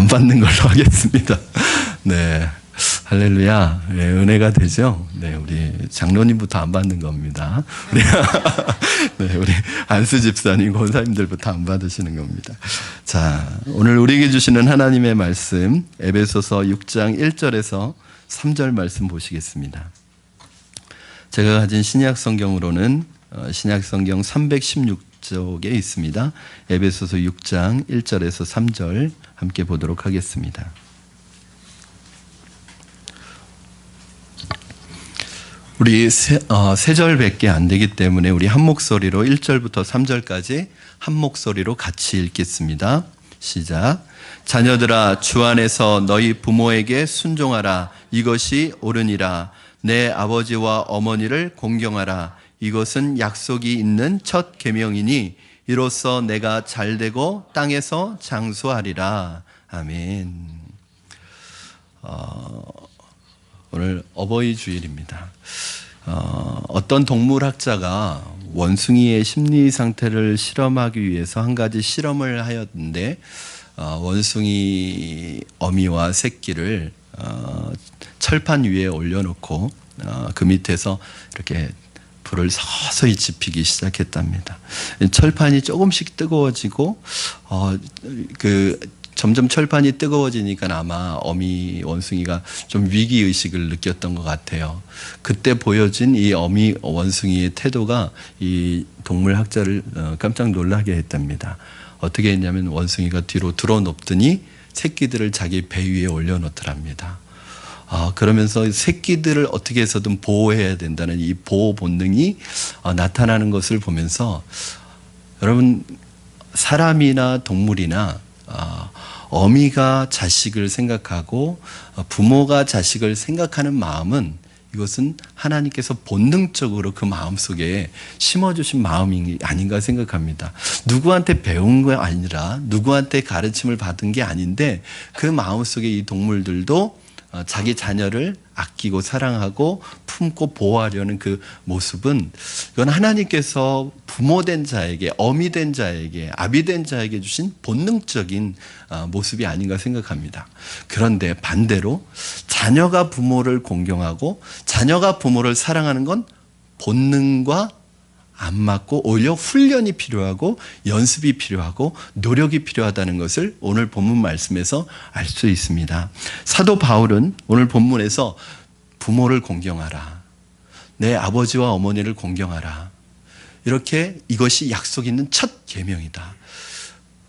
안 받는 걸로 하겠습니다. 네. 할렐루야. 네, 은혜가 되죠? 네, 우리 장로님부터 안 받는 겁니다. 네, 우리 안수 집사님, 권사님들부터 안 받으시는 겁니다. 자, 오늘 우리에게 주시는 하나님의 말씀, 에베소서 6장 1절에서 3절 말씀 보시겠습니다. 제가 가진 신약 성경으로는 신약 성경 316쪽에 있습니다. 에베소서 6장 1절에서 3절 함께 보도록 하겠습니다. 우리 세 절밖에 안 되기 때문에 우리 한 목소리로 1절부터 3절까지 한 목소리로 같이 읽겠습니다. 시작. 자녀들아, 주 안에서 너희 부모에게 순종하라. 이것이 옳으니라. 내 아버지와 어머니를 공경하라. 이것은 약속이 있는 첫 계명이니 이로써 내가 잘되고 땅에서 장수하리라. 아멘. 오늘 어버이 주일입니다. 어떤 동물학자가 원숭이의 심리 상태를 실험하기 위해서 한 가지 실험을 하였는데 원숭이 어미와 새끼를 철판 위에 올려놓고 그 밑에서 이렇게 불을 서서히 지피기 시작했답니다. 철판이 조금씩 뜨거워지고 점점 철판이 뜨거워지니까 아마 어미 원숭이가 좀 위기의식을 느꼈던 것 같아요. 그때 보여진 이 어미 원숭이의 태도가 이 동물학자를 깜짝 놀라게 했답니다. 어떻게 했냐면 원숭이가 뒤로 드러눕더니 새끼들을 자기 배 위에 올려놓더랍니다. 그러면서 새끼들을 어떻게 해서든 보호해야 된다는 이 보호 본능이 나타나는 것을 보면서 여러분, 사람이나 동물이나 어미가 자식을 생각하고 부모가 자식을 생각하는 마음은 이것은 하나님께서 본능적으로 그 마음속에 심어주신 마음이 아닌가 생각합니다. 누구한테 배운 게 아니라 누구한테 가르침을 받은 게 아닌데 그 마음속에 이 동물들도 자기 자녀를 아끼고 사랑하고 품고 보호하려는 그 모습은 이건 하나님께서 부모된 자에게, 어미된 자에게, 아비된 자에게 주신 본능적인 모습이 아닌가 생각합니다. 그런데 반대로 자녀가 부모를 공경하고 자녀가 부모를 사랑하는 건 본능과 안 맞고 오히려 훈련이 필요하고 연습이 필요하고 노력이 필요하다는 것을 오늘 본문 말씀에서 알 수 있습니다. 사도 바울은 오늘 본문에서 부모를 공경하라. 내 아버지와 어머니를 공경하라. 이렇게 이것이 약속 있는 첫 계명이다.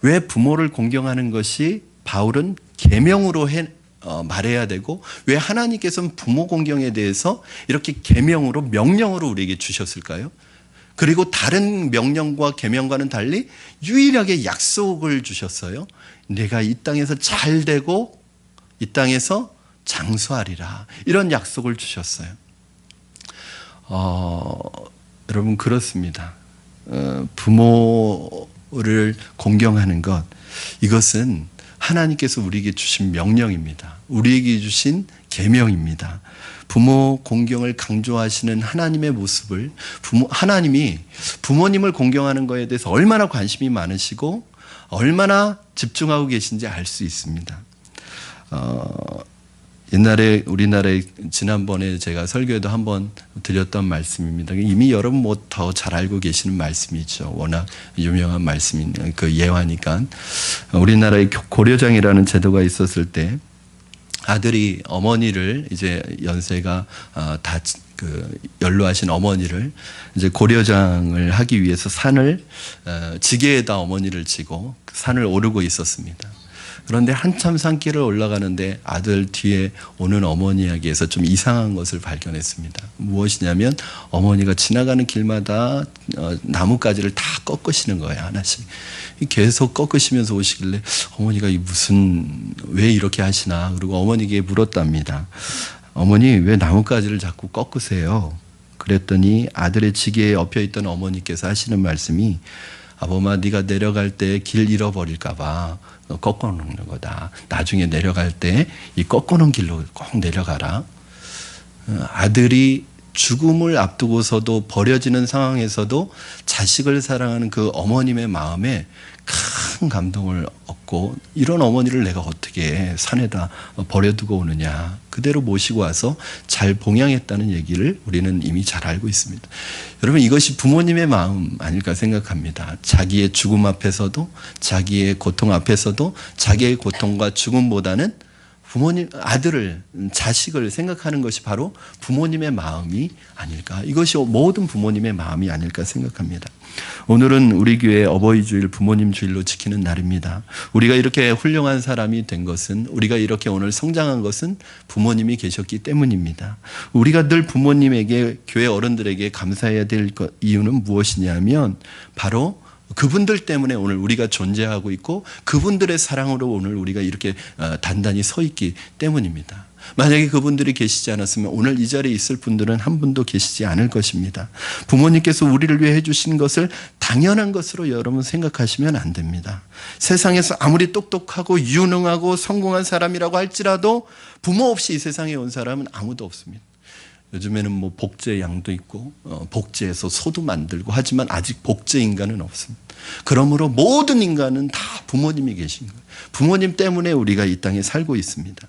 왜 부모를 공경하는 것이 바울은 계명으로 말해야 되고 왜 하나님께서는 부모 공경에 대해서 이렇게 계명으로 명령으로 우리에게 주셨을까요? 그리고 다른 명령과 계명과는 달리 유일하게 약속을 주셨어요. 내가 이 땅에서 잘 되고 이 땅에서 장수하리라. 이런 약속을 주셨어요. 여러분 그렇습니다. 부모를 공경하는 것, 이것은 하나님께서 우리에게 주신 명령입니다. 우리에게 주신 계명입니다. 부모 공경을 강조하시는 하나님의 모습을 하나님이 부모님을 공경하는 것에 대해서 얼마나 관심이 많으시고 얼마나 집중하고 계신지 알 수 있습니다. 옛날에 우리나라에 지난번에 제가 설교에도 한번 드렸던 말씀입니다. 이미 여러분 뭐 더 잘 알고 계시는 말씀이죠. 워낙 유명한 말씀인 그 예화니까. 우리나라에 고려장이라는 제도가 있었을 때 아들이 어머니를 이제 연세가 다 연로하신 어머니를 이제 고려장을 하기 위해서 산을 지게에다 어머니를 지고 산을 오르고 있었습니다. 그런데 한참 산길을 올라가는데 아들 뒤에 오는 어머니에게서 좀 이상한 것을 발견했습니다. 무엇이냐면 어머니가 지나가는 길마다 나뭇가지를 다 꺾으시는 거예요, 하나씩. 계속 꺾으시면서 오시길래 어머니가 왜 이렇게 하시나. 그리고 어머니에게 물었답니다. 어머니, 왜 나뭇가지를 자꾸 꺾으세요? 그랬더니 아들의 지게에 엎여있던 어머니께서 하시는 말씀이 아범아, 네가 내려갈 때 길 잃어버릴까 봐 꺾어놓는 거다. 나중에 내려갈 때 이 꺾어놓은 길로 꼭 내려가라. 아들이 죽음을 앞두고서도 버려지는 상황에서도 자식을 사랑하는 그 어머님의 마음에 큰 감동을 얻고 이런 어머니를 내가 어떻게 산에다 버려두고 오느냐. 그대로 모시고 와서 잘 봉양했다는 얘기를 우리는 이미 잘 알고 있습니다. 여러분 이것이 부모님의 마음 아닐까 생각합니다. 자기의 죽음 앞에서도 자기의 고통 앞에서도 자기의 고통과 죽음보다는 부모님, 아들을, 자식을 생각하는 것이 바로 부모님의 마음이 아닐까. 이것이 모든 부모님의 마음이 아닐까 생각합니다. 오늘은 우리 교회 어버이 주일, 부모님 주일로 지키는 날입니다. 우리가 이렇게 훌륭한 사람이 된 것은, 우리가 이렇게 오늘 성장한 것은 부모님이 계셨기 때문입니다. 우리가 늘 부모님에게, 교회 어른들에게 감사해야 될 이유는 무엇이냐면 바로 그분들 때문에 오늘 우리가 존재하고 있고 그분들의 사랑으로 오늘 우리가 이렇게 단단히 서 있기 때문입니다. 만약에 그분들이 계시지 않았으면 오늘 이 자리에 있을 분들은 한 분도 계시지 않을 것입니다. 부모님께서 우리를 위해 해주신 것을 당연한 것으로 여러분 생각하시면 안 됩니다. 세상에서 아무리 똑똑하고 유능하고 성공한 사람이라고 할지라도 부모 없이 이 세상에 온 사람은 아무도 없습니다. 요즘에는 뭐 복제 양도 있고 복제해서 소도 만들고 하지만 아직 복제 인간은 없습니다. 그러므로 모든 인간은 다 부모님이 계신 거예요. 부모님 때문에 우리가 이 땅에 살고 있습니다.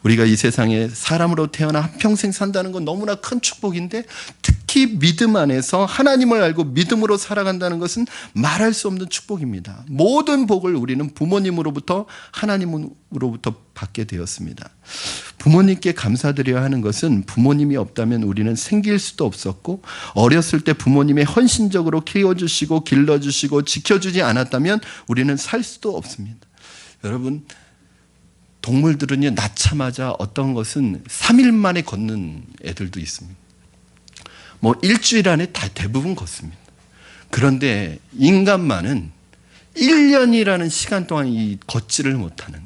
우리가 이 세상에 사람으로 태어나 한평생 산다는 건 너무나 큰 축복인데 특히 믿음 안에서 하나님을 알고 믿음으로 살아간다는 것은 말할 수 없는 축복입니다. 모든 복을 우리는 부모님으로부터 하나님으로부터 받게 되었습니다. 부모님께 감사드려야 하는 것은 부모님이 없다면 우리는 생길 수도 없었고 어렸을 때 부모님이 헌신적으로 키워주시고 길러주시고 지켜주지 않았다면 우리는 살 수도 없습니다. 여러분 동물들은요 낳자마자 어떤 것은 3일 만에 걷는 애들도 있습니다. 뭐 일주일 안에 다 대부분 걷습니다. 그런데 인간만은 1년이라는 시간 동안 이 걷지를 못하는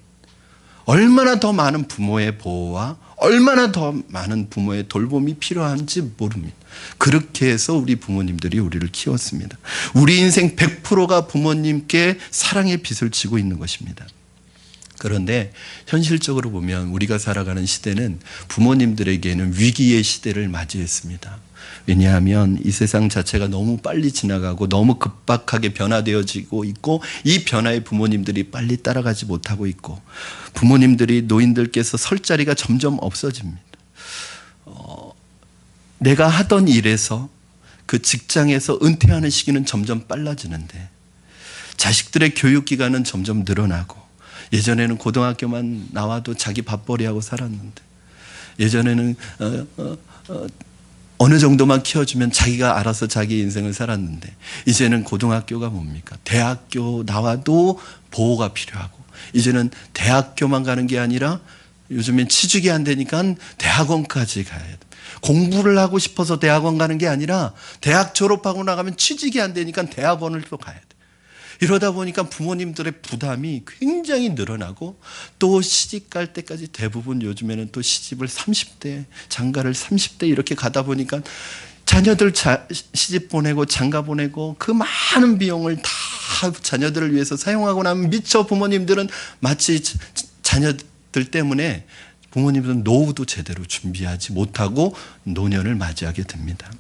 얼마나 더 많은 부모의 보호와 얼마나 더 많은 부모의 돌봄이 필요한지 모릅니다. 그렇게 해서 우리 부모님들이 우리를 키웠습니다. 우리 인생 100%가 부모님께 사랑의 빚을 지고 있는 것입니다. 그런데 현실적으로 보면 우리가 살아가는 시대는 부모님들에게는 위기의 시대를 맞이했습니다. 왜냐하면 이 세상 자체가 너무 빨리 지나가고 너무 급박하게 변화되어지고 있고 이 변화에 부모님들이 빨리 따라가지 못하고 있고 부모님들이 노인들께서 설 자리가 점점 없어집니다. 내가 하던 일에서 그 직장에서 은퇴하는 시기는 점점 빨라지는데 자식들의 교육기간은 점점 늘어나고 예전에는 고등학교만 나와도 자기 밥벌이하고 살았는데 예전에는 어느 정도만 키워주면 자기가 알아서 자기 인생을 살았는데 이제는 고등학교가 뭡니까? 대학교 나와도 보호가 필요하고 이제는 대학교만 가는 게 아니라 요즘엔 취직이 안 되니까 대학원까지 가야 돼. 공부를 하고 싶어서 대학원 가는 게 아니라 대학 졸업하고 나가면 취직이 안 되니까 대학원을 또 가야 돼. 이러다 보니까 부모님들의 부담이 굉장히 늘어나고 또 시집 갈 때까지 대부분 요즘에는 또 시집을 30대, 장가를 30대 이렇게 가다 보니까 자녀들 시집 보내고 장가 보내고 그 많은 비용을 다 자녀들을 위해서 사용하고 나면 미처 부모님들은 마치 자녀들 때문에 부모님들은 노후도 제대로 준비하지 못하고 노년을 맞이하게 됩니다.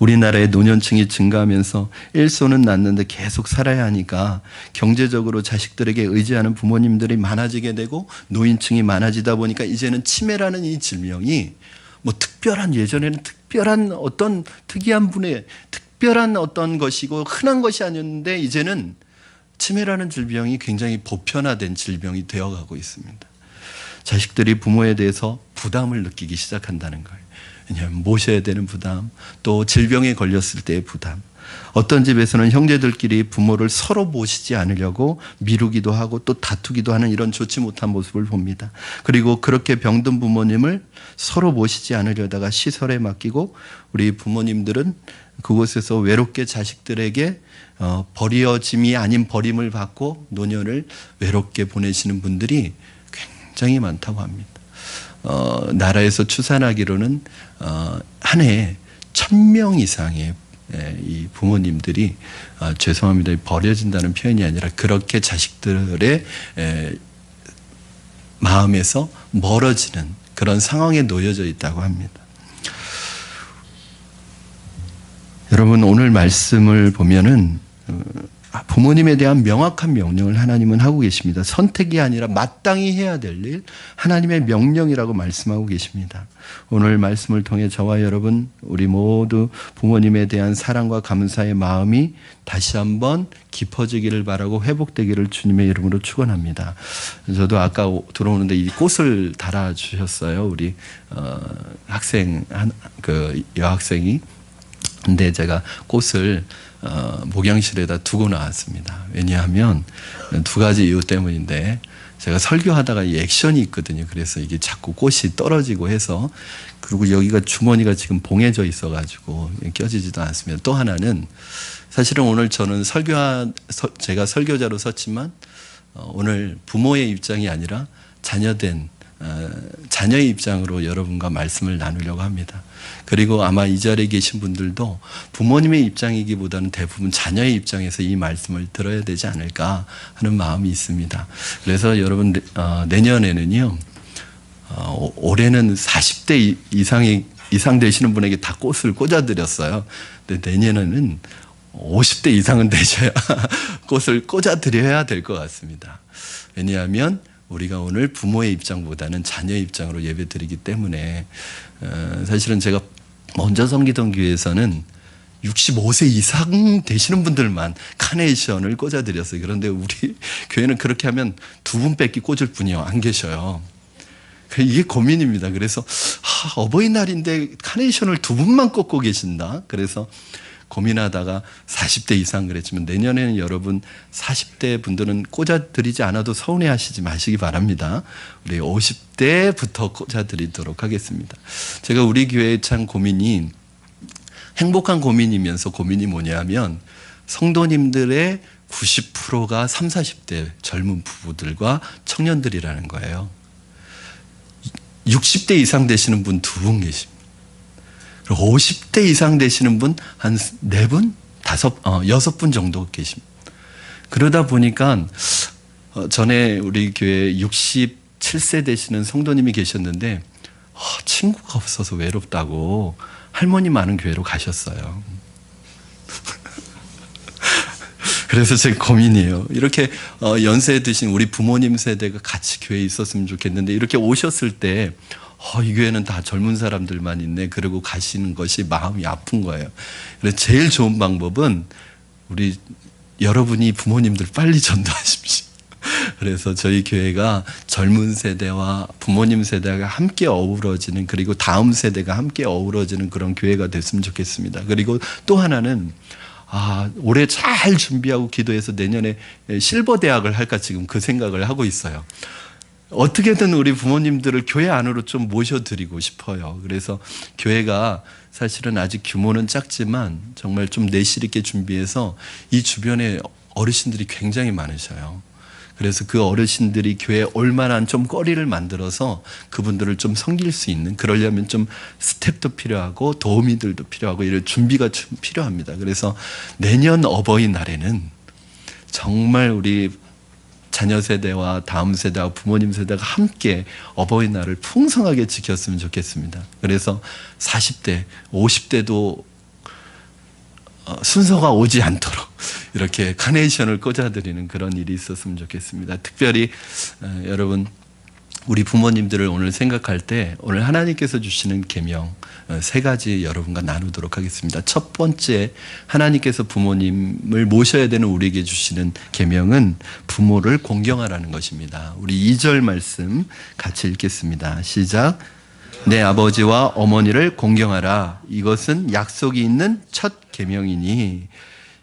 우리나라의 노년층이 증가하면서 일손은 낳는데 계속 살아야 하니까 경제적으로 자식들에게 의지하는 부모님들이 많아지게 되고 노인층이 많아지다 보니까 이제는 치매라는 이 질병이 뭐 특별한 예전에는 특별한 어떤 특이한 분의 특별한 어떤 것이고 흔한 것이 아니었는데 이제는 치매라는 질병이 굉장히 보편화된 질병이 되어가고 있습니다. 자식들이 부모에 대해서 부담을 느끼기 시작한다는 거예요. 왜냐하면 모셔야 되는 부담, 또 질병에 걸렸을 때의 부담. 어떤 집에서는 형제들끼리 부모를 서로 모시지 않으려고 미루기도 하고 또 다투기도 하는 이런 좋지 못한 모습을 봅니다. 그리고 그렇게 병든 부모님을 서로 모시지 않으려다가 시설에 맡기고 우리 부모님들은 그곳에서 외롭게 자식들에게 버려짐이 아닌 버림을 받고 노년을 외롭게 보내시는 분들이 굉장히 많다고 합니다. 나라에서 추산하기로는 한 해에 1000명 이상의 이 부모님들이 죄송합니다. 버려진다는 표현이 아니라 그렇게 자식들의 마음에서 멀어지는 그런 상황에 놓여져 있다고 합니다. 여러분 오늘 말씀을 보면은 부모님에 대한 명확한 명령을 하나님은 하고 계십니다. 선택이 아니라 마땅히 해야 될 일, 하나님의 명령이라고 말씀하고 계십니다. 오늘 말씀을 통해 저와 여러분, 우리 모두 부모님에 대한 사랑과 감사의 마음이 다시 한번 깊어지기를 바라고 회복되기를 주님의 이름으로 축원합니다. 저도 아까 들어오는데 이 꽃을 달아주셨어요. 우리 학생, 그 여학생이. 근데 제가 꽃을 목양실에다 두고 나왔습니다. 왜냐하면 두 가지 이유 때문인데, 제가 설교하다가 이 액션이 있거든요. 그래서 이게 자꾸 꽃이 떨어지고 해서, 그리고 여기가 주머니가 지금 봉해져 있어가지고 껴지지도 않습니다. 또 하나는 사실은 오늘 저는 제가 설교자로 섰지만 오늘 부모의 입장이 아니라 자녀의 입장으로 여러분과 말씀을 나누려고 합니다. 그리고 아마 이 자리에 계신 분들도 부모님의 입장이기보다는 대부분 자녀의 입장에서 이 말씀을 들어야 되지 않을까 하는 마음이 있습니다. 그래서 여러분 내년에는요, 올해는 40대 이상 되시는 분에게 다 꽃을 꽂아드렸어요. 근데 내년에는 50대 이상은 되셔야 꽃을 꽂아드려야 될 것 같습니다. 왜냐하면 우리가 오늘 부모의 입장보다는 자녀의 입장으로 예배드리기 때문에, 사실은 제가 먼저 섬기던 교회에서는 65세 이상 되시는 분들만 카네이션을 꽂아드렸어요. 그런데 우리 교회는 그렇게 하면 두 분밖에 꽂을 분이 안 계셔요. 이게 고민입니다. 그래서 어버이날인데 카네이션을 두 분만 꽂고 계신다. 그래서 고민하다가 40대 이상 그랬지만, 내년에는 여러분 40대 분들은 꽂아드리지 않아도 서운해하시지 마시기 바랍니다. 우리 50대부터 꽂아드리도록 하겠습니다. 제가 우리 교회의 참 고민이 행복한 고민이면서 고민이 뭐냐면, 성도님들의 90%가 30, 40대 젊은 부부들과 청년들이라는 거예요. 60대 이상 되시는 분 두 분 계십니다. 50대 이상 되시는 분 한 4분? 6분 정도 계십니다. 그러다 보니까 전에 우리 교회에 67세 되시는 성도님이 계셨는데 친구가 없어서 외롭다고 할머니 많은 교회로 가셨어요. 그래서 제 고민이에요. 이렇게 연세 드신 우리 부모님 세대가 같이 교회에 있었으면 좋겠는데, 이렇게 오셨을 때 이 교회는 다 젊은 사람들만 있네. 그러고 가시는 것이 마음이 아픈 거예요. 그래서 제일 좋은 방법은 여러분이 부모님들 빨리 전도하십시오. 그래서 저희 교회가 젊은 세대와 부모님 세대가 함께 어우러지는, 그리고 다음 세대가 함께 어우러지는 그런 교회가 됐으면 좋겠습니다. 그리고 또 하나는 올해 잘 준비하고 기도해서 내년에 실버 대학을 할까 지금 그 생각을 하고 있어요. 어떻게든 우리 부모님들을 교회 안으로 좀 모셔드리고 싶어요. 그래서 교회가 사실은 아직 규모는 작지만 정말 좀 내실 있게 준비해서, 이 주변에 어르신들이 굉장히 많으셔요. 그래서 그 어르신들이 교회에 올 만한 좀 거리를 만들어서 그분들을 좀 섬길 수 있는, 그러려면 좀 스텝도 필요하고 도우미들도 필요하고 이런 준비가 좀 필요합니다. 그래서 내년 어버이날에는 정말 우리 자녀 세대와 다음 세대와 부모님 세대가 함께 어버이날을 풍성하게 지켰으면 좋겠습니다. 그래서 40대, 50대도 순서가 오지 않도록 이렇게 카네이션을 꽂아드리는 그런 일이 있었으면 좋겠습니다. 특별히 여러분, 우리 부모님들을 오늘 생각할 때 오늘 하나님께서 주시는 계명 3가지 여러분과 나누도록 하겠습니다. 첫 번째, 하나님께서 부모님을 모셔야 되는 우리에게 주시는 계명은 부모를 공경하라는 것입니다. 우리 2절 말씀 같이 읽겠습니다. 시작. 내 아버지와 어머니를 공경하라. 이것은 약속이 있는 첫 계명이니.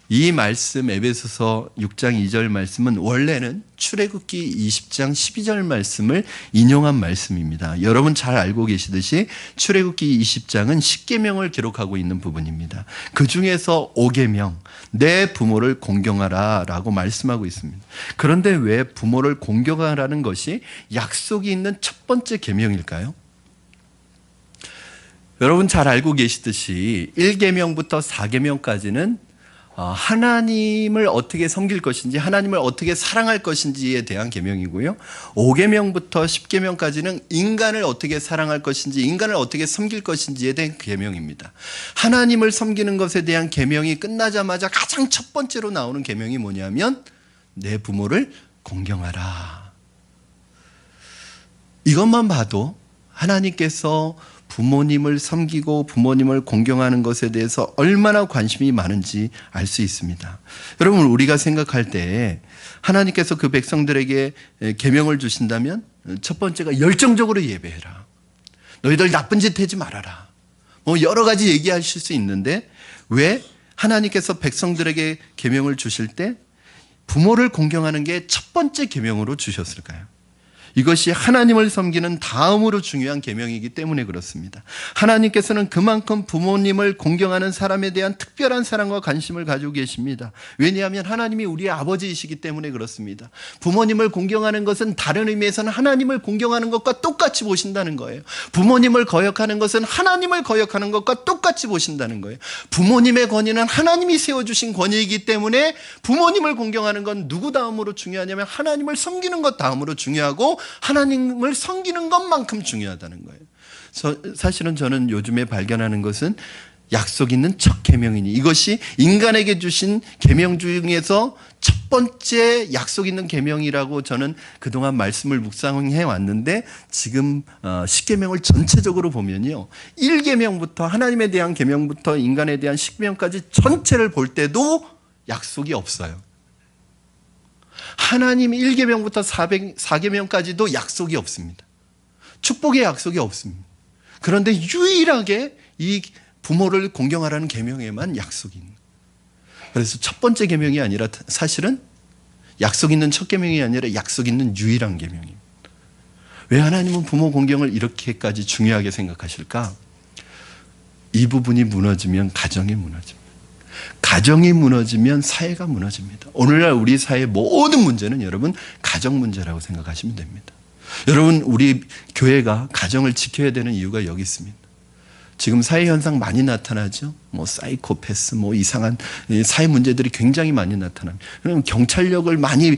이 말씀, 에베소서 6장 2절 말씀은 원래는 출애굽기 20장 12절 말씀을 인용한 말씀입니다. 여러분 잘 알고 계시듯이 출애굽기 20장은 10계명을 기록하고 있는 부분입니다. 그 중에서 5계명, 내 부모를 공경하라 라고 말씀하고 있습니다. 그런데 왜 부모를 공경하라는 것이 약속이 있는 첫 번째 계명일까요? 여러분 잘 알고 계시듯이 1계명부터 4계명까지는 하나님을 어떻게 섬길 것인지, 하나님을 어떻게 사랑할 것인지에 대한 계명이고요. 5계명부터 10계명까지는 인간을 어떻게 사랑할 것인지, 인간을 어떻게 섬길 것인지에 대한 계명입니다. 하나님을 섬기는 것에 대한 계명이 끝나자마자 가장 첫 번째로 나오는 계명이 뭐냐면 내 부모를 공경하라. 이것만 봐도 하나님께서 부모님을 섬기고 부모님을 공경하는 것에 대해서 얼마나 관심이 많은지 알 수 있습니다. 여러분, 우리가 생각할 때 하나님께서 그 백성들에게 계명을 주신다면 첫 번째가 열정적으로 예배해라. 너희들 나쁜 짓 하지 말아라. 뭐 여러 가지 얘기하실 수 있는데 왜 하나님께서 백성들에게 계명을 주실 때 부모를 공경하는 게 첫 번째 계명으로 주셨을까요? 이것이 하나님을 섬기는 다음으로 중요한 계명이기 때문에 그렇습니다. 하나님께서는 그만큼 부모님을 공경하는 사람에 대한 특별한 사랑과 관심을 가지고 계십니다. 왜냐하면 하나님이 우리의 아버지이시기 때문에 그렇습니다. 부모님을 공경하는 것은 다른 의미에서는 하나님을 공경하는 것과 똑같이 보신다는 거예요. 부모님을 거역하는 것은 하나님을 거역하는 것과 똑같이 보신다는 거예요. 부모님의 권위는 하나님이 세워주신 권위이기 때문에 부모님을 공경하는 건 누구 다음으로 중요하냐면 하나님을 섬기는 것 다음으로 중요하고 하나님을 섬기는 것만큼 중요하다는 거예요. 사실은 저는 요즘에 발견하는 것은 약속 있는 첫 계명이니 이것이 인간에게 주신 계명 중에서 첫 번째 약속 있는 계명이라고 저는 그동안 말씀을 묵상해 왔는데 지금 10계명을 전체적으로 보면요. 1계명부터 하나님에 대한 계명부터 인간에 대한 10계명까지 전체를 볼 때도 약속이 없어요. 하나님 1계명부터 4계명까지도 약속이 없습니다. 축복의 약속이 없습니다. 그런데 유일하게 이 부모를 공경하라는 계명에만 약속이 있는 거예요. 그래서 첫 번째 계명이 아니라 사실은 약속 있는 첫 계명이 아니라 약속 있는 유일한 계명입니다. 왜 하나님은 부모 공경을 이렇게까지 중요하게 생각하실까? 이 부분이 무너지면 가정이 무너집니다. 가정이 무너지면 사회가 무너집니다. 오늘날 우리 사회의 모든 문제는 여러분 가정 문제라고 생각하시면 됩니다. 여러분, 우리 교회가 가정을 지켜야 되는 이유가 여기 있습니다. 지금 사회 현상 많이 나타나죠. 뭐 사이코패스, 뭐 이상한 사회 문제들이 굉장히 많이 나타납니다. 그럼 경찰력을 많이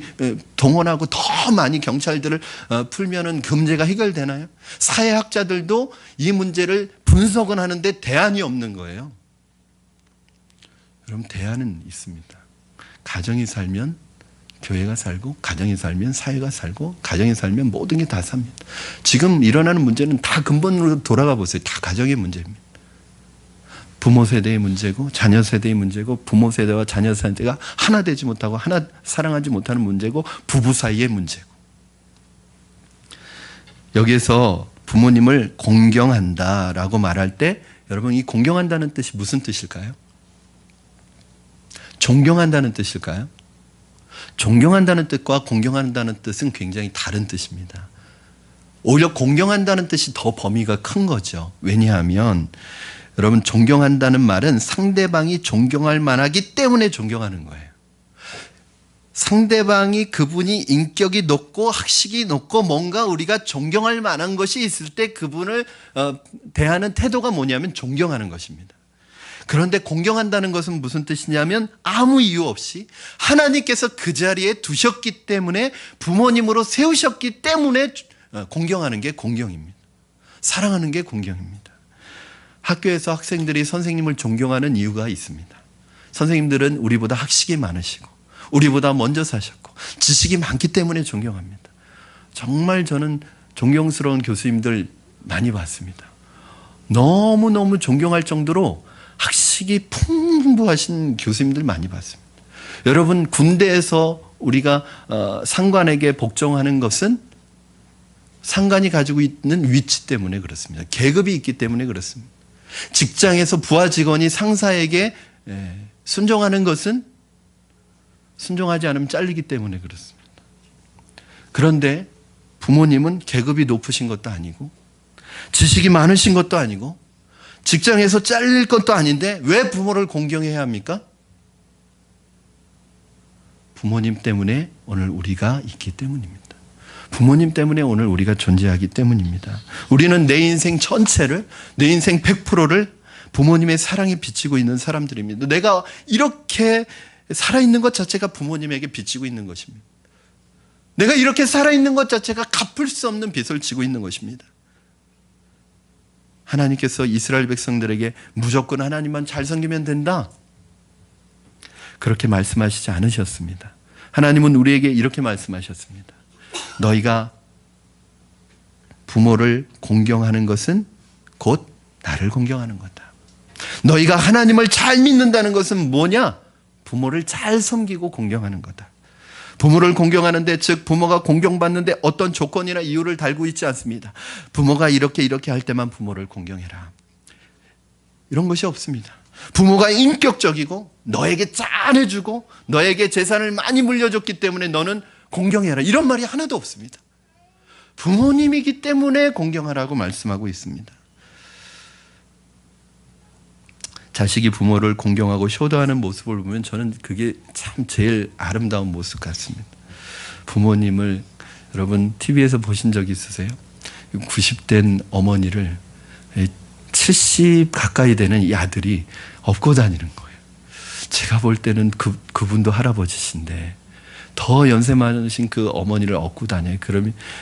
동원하고 더 많이 경찰들을 풀면은 그 문제가 해결되나요? 사회학자들도 이 문제를 분석은 하는데 대안이 없는 거예요. 그럼 대안은 있습니다. 가정이 살면 교회가 살고, 가정이 살면 사회가 살고, 가정이 살면 모든 게 다 삽니다. 지금 일어나는 문제는 다 근본으로 돌아가 보세요. 다 가정의 문제입니다. 부모 세대의 문제고, 자녀 세대의 문제고, 부모 세대와 자녀 세대가 하나 되지 못하고 하나 사랑하지 못하는 문제고, 부부 사이의 문제고. 여기에서 부모님을 공경한다라고 말할 때 여러분, 이 공경한다는 뜻이 무슨 뜻일까요? 존경한다는 뜻일까요? 존경한다는 뜻과 공경한다는 뜻은 굉장히 다른 뜻입니다. 오히려 공경한다는 뜻이 더 범위가 큰 거죠. 왜냐하면 여러분, 존경한다는 말은 상대방이 존경할 만하기 때문에 존경하는 거예요. 상대방이 그분이 인격이 높고 학식이 높고 뭔가 우리가 존경할 만한 것이 있을 때 그분을 대하는 태도가 뭐냐면 존경하는 것입니다. 그런데 공경한다는 것은 무슨 뜻이냐면 아무 이유 없이 하나님께서 그 자리에 두셨기 때문에 부모님으로 세우셨기 때문에 공경하는 게 공경입니다. 사랑하는 게 공경입니다. 학교에서 학생들이 선생님을 존경하는 이유가 있습니다. 선생님들은 우리보다 학식이 많으시고 우리보다 먼저 사셨고 지식이 많기 때문에 존경합니다. 정말 저는 존경스러운 교수님들 많이 봤습니다. 너무너무 존경할 정도로 학식이 풍부하신 교수님들 많이 봤습니다. 여러분, 군대에서 우리가 상관에게 복종하는 것은 상관이 가지고 있는 위치 때문에 그렇습니다. 계급이 있기 때문에 그렇습니다. 직장에서 부하 직원이 상사에게 순종하는 것은 순종하지 않으면 잘리기 때문에 그렇습니다. 그런데 부모님은 계급이 높으신 것도 아니고 지식이 많으신 것도 아니고 직장에서 잘릴 것도 아닌데 왜 부모를 공경해야 합니까? 부모님 때문에 오늘 우리가 있기 때문입니다. 부모님 때문에 오늘 우리가 존재하기 때문입니다. 우리는 내 인생 전체를, 내 인생 100%를 부모님의 사랑이 비치고 있는 사람들입니다. 내가 이렇게 살아있는 것 자체가 부모님에게 비치고 있는 것입니다. 내가 이렇게 살아있는 것 자체가 갚을 수 없는 빚을 지고 있는 것입니다. 하나님께서 이스라엘 백성들에게 무조건 하나님만 잘 섬기면 된다, 그렇게 말씀하시지 않으셨습니다. 하나님은 우리에게 이렇게 말씀하셨습니다. 너희가 부모를 공경하는 것은 곧 나를 공경하는 거다. 너희가 하나님을 잘 믿는다는 것은 뭐냐? 부모를 잘 섬기고 공경하는 거다. 부모를 공경하는데, 즉 부모가 공경받는데 어떤 조건이나 이유를 달고 있지 않습니다. 부모가 이렇게 할 때만 부모를 공경해라, 이런 것이 없습니다. 부모가 인격적이고 너에게 잘해주고 너에게 재산을 많이 물려줬기 때문에 너는 공경해라, 이런 말이 하나도 없습니다. 부모님이기 때문에 공경하라고 말씀하고 있습니다. 자식이 부모를 공경하고 효도하는 모습을 보면 저는 그게 참 제일 아름다운 모습 같습니다. 부모님을 여러분 TV에서 보신 적 있으세요? 90된 어머니를 70 가까이 되는 이 아들이 업고 다니는 거예요. 제가 볼 때는 그분도 할아버지신데 더 연세 많으신 그 어머니를 업고 다녀요.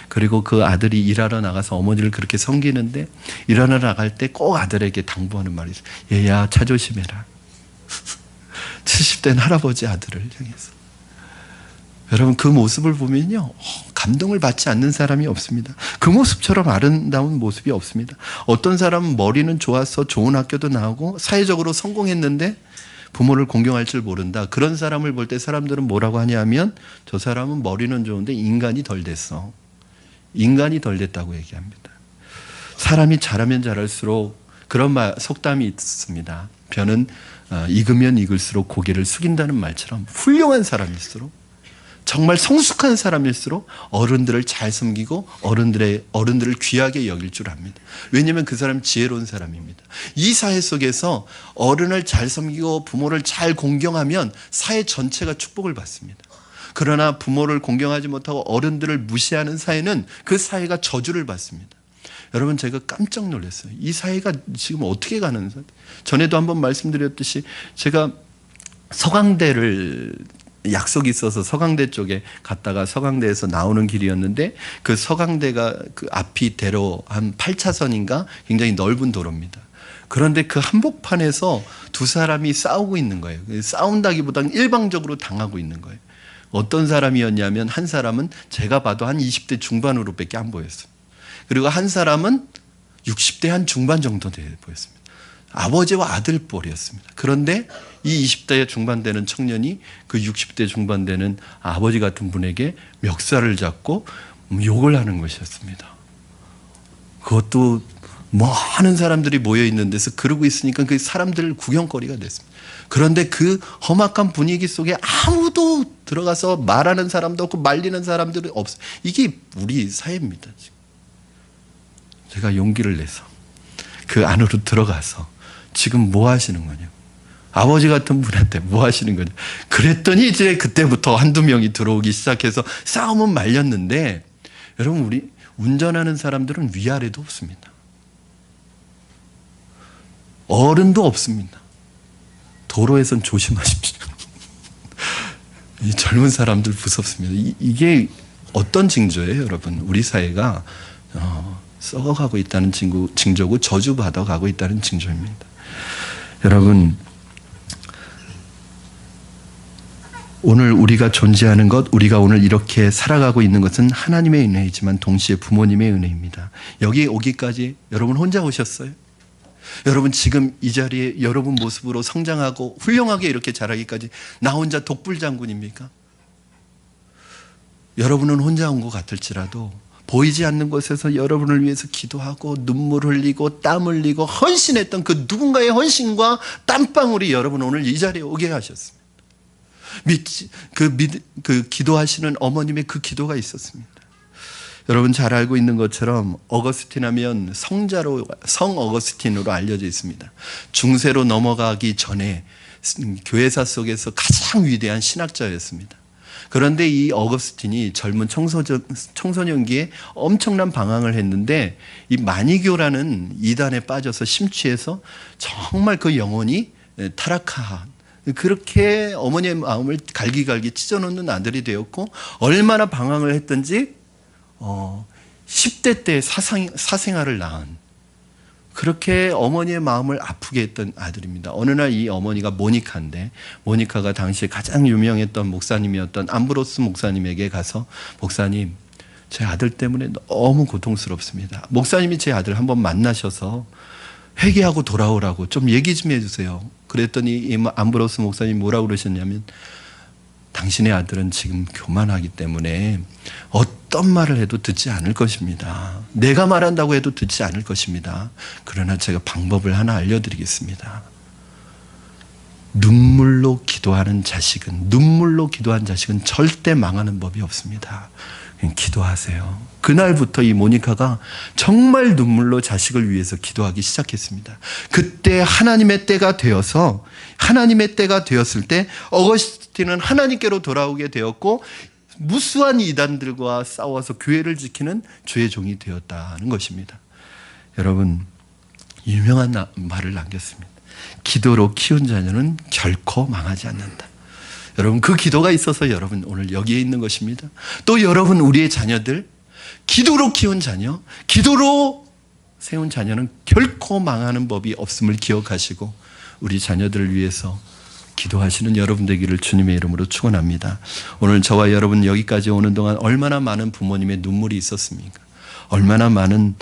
그리고 그 아들이 일하러 나가서 어머니를 그렇게 섬기는데, 일하러 나갈 때 꼭 아들에게 당부하는 말이 있어요. 얘야, 차 조심해라. 70된 할아버지 아들을 향해서. 여러분, 그 모습을 보면요, 감동을 받지 않는 사람이 없습니다. 그 모습처럼 아름다운 모습이 없습니다. 어떤 사람은 머리는 좋아서 좋은 학교도 나오고 사회적으로 성공했는데 부모를 공경할 줄 모른다. 그런 사람을 볼 때 사람들은 뭐라고 하냐면, 저 사람은 머리는 좋은데 인간이 덜 됐어. 인간이 덜 됐다고 얘기합니다. 사람이 잘하면 잘할수록 그런 속담이 있습니다. 벼는 익으면 익을수록 고개를 숙인다는 말처럼 훌륭한 사람일수록, 정말 성숙한 사람일수록 어른들을 잘 섬기고 어른들을 귀하게 여길 줄 압니다. 왜냐하면 그 사람은 지혜로운 사람입니다. 이 사회 속에서 어른을 잘 섬기고 부모를 잘 공경하면 사회 전체가 축복을 받습니다. 그러나 부모를 공경하지 못하고 어른들을 무시하는 사회는 그 사회가 저주를 받습니다. 여러분, 제가 깜짝 놀랐어요. 이 사회가 지금 어떻게 가는 사회? 전에도 한번 말씀드렸듯이 제가 서강대를 약속이 있어서 서강대 쪽에 갔다가 서강대에서 나오는 길이었는데, 그 서강대가 그 앞이 대로 한 8차선인가 굉장히 넓은 도로입니다. 그런데 그 한복판에서 두 사람이 싸우고 있는 거예요. 싸운다기보다는 일방적으로 당하고 있는 거예요. 어떤 사람이었냐면, 한 사람은 제가 봐도 한 20대 중반으로 밖에 안 보였어요. 그리고 한 사람은 60대 한 중반 정도 보였습니다. 아버지와 아들 뻘이었습니다. 그런데 이 20대 중반 되는 청년이 그 60대 중반 되는 아버지 같은 분에게 멱살을 잡고 욕을 하는 것이었습니다. 그것도 많은 사람들이 모여 있는 데서 그러고 있으니까 그 사람들 구경거리가 됐습니다. 그런데 그 험악한 분위기 속에 아무도 들어가서 말하는 사람도 없고 말리는 사람들이 없어요. 이게 우리 사회입니다. 지금. 제가 용기를 내서 그 안으로 들어가서 지금 뭐 하시는 거냐, 아버지 같은 분한테 뭐 하시는 거냐 그랬더니 이제 그때부터 한두 명이 들어오기 시작해서 싸움은 말렸는데, 여러분, 우리 운전하는 사람들은 위아래도 없습니다. 어른도 없습니다. 도로에선 조심하십시오. 이 젊은 사람들 무섭습니다. 이게 어떤 징조예요, 여러분? 우리 사회가 썩어가고 있다는 징조고 저주받아 가고 있다는 징조입니다. 여러분, 오늘 우리가 존재하는 것, 우리가 오늘 이렇게 살아가고 있는 것은 하나님의 은혜이지만 동시에 부모님의 은혜입니다. 여기 오기까지 여러분 혼자 오셨어요? 여러분 지금 이 자리에 여러분 모습으로 성장하고 훌륭하게 이렇게 자라기까지 나 혼자 독불장군입니까? 여러분은 혼자 온 것 같을지라도 보이지 않는 곳에서 여러분을 위해서 기도하고 눈물 흘리고 땀 흘리고 헌신했던 그 누군가의 헌신과 땀방울이 여러분 오늘 이 자리에 오게 하셨습니다. 그 기도하시는 어머님의 그 기도가 있었습니다. 여러분 잘 알고 있는 것처럼 어거스틴 하면 성 어거스틴으로 알려져 있습니다. 중세로 넘어가기 전에 교회사 속에서 가장 위대한 신학자였습니다. 그런데 이 어거스틴이 젊은 청소년기에 엄청난 방황을 했는데 이 마니교라는 이단에 빠져서 심취해서 정말 그 영혼이 타락한, 그렇게 어머니의 마음을 갈기갈기 찢어놓는 아들이 되었고, 얼마나 방황을 했든지 10대 때 사생아를 낳은, 그렇게 어머니의 마음을 아프게 했던 아들입니다. 어느 날 이 어머니가 모니카인데, 모니카가 당시에 가장 유명했던 목사님이었던 암브로스 목사님에게 가서, 목사님, 제 아들 때문에 너무 고통스럽습니다. 목사님이 제 아들 한번 만나셔서 회개하고 돌아오라고 좀 얘기 좀 해주세요. 그랬더니 이 암브로스 목사님이 뭐라고 그러셨냐면, 당신의 아들은 지금 교만하기 때문에 어떤 말을 해도 듣지 않을 것입니다. 내가 말한다고 해도 듣지 않을 것입니다. 그러나 제가 방법을 하나 알려드리겠습니다. 눈물로 기도한 자식은 절대 망하는 법이 없습니다. 그냥 기도하세요. 그날부터 이 모니카가 정말 눈물로 자식을 위해서 기도하기 시작했습니다. 그때 하나님의 때가 되었을 때 어거스틴은 하나님께로 돌아오게 되었고, 무수한 이단들과 싸워서 교회를 지키는 주의 종이 되었다는 것입니다. 여러분, 유명한 말을 남겼습니다. 기도로 키운 자녀는 결코 망하지 않는다. 여러분, 그 기도가 있어서 여러분 오늘 여기에 있는 것입니다. 또 여러분, 우리의 자녀들, 기도로 키운 자녀, 기도로 세운 자녀는 결코 망하는 법이 없음을 기억하시고 우리 자녀들을 위해서 기도하시는 여러분 되기를 주님의 이름으로 축원합니다. 오늘 저와 여러분 여기까지 오는 동안 얼마나 많은 부모님의 눈물이 있었습니까? 얼마나 많은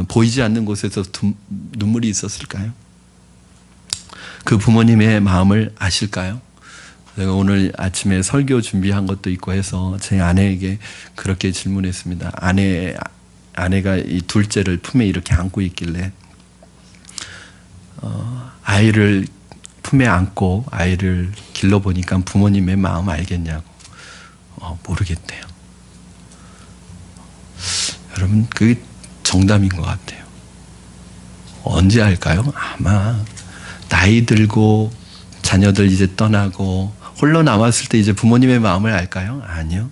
보이지 않는 곳에서 눈물이 있었을까요? 그 부모님의 마음을 아실까요? 제가 오늘 아침에 설교 준비한 것도 있고 해서 제 아내에게 그렇게 질문했습니다. 아내가 이 둘째를 품에 이렇게 안고 있길래 아이를 품에 안고 아이를 길러보니까 부모님의 마음 알겠냐고. 모르겠대요. 여러분, 그게 정답인 것 같아요. 언제 알까요? 아마 나이 들고 자녀들 이제 떠나고 홀로 남았을 때 이제 부모님의 마음을 알까요? 아니요.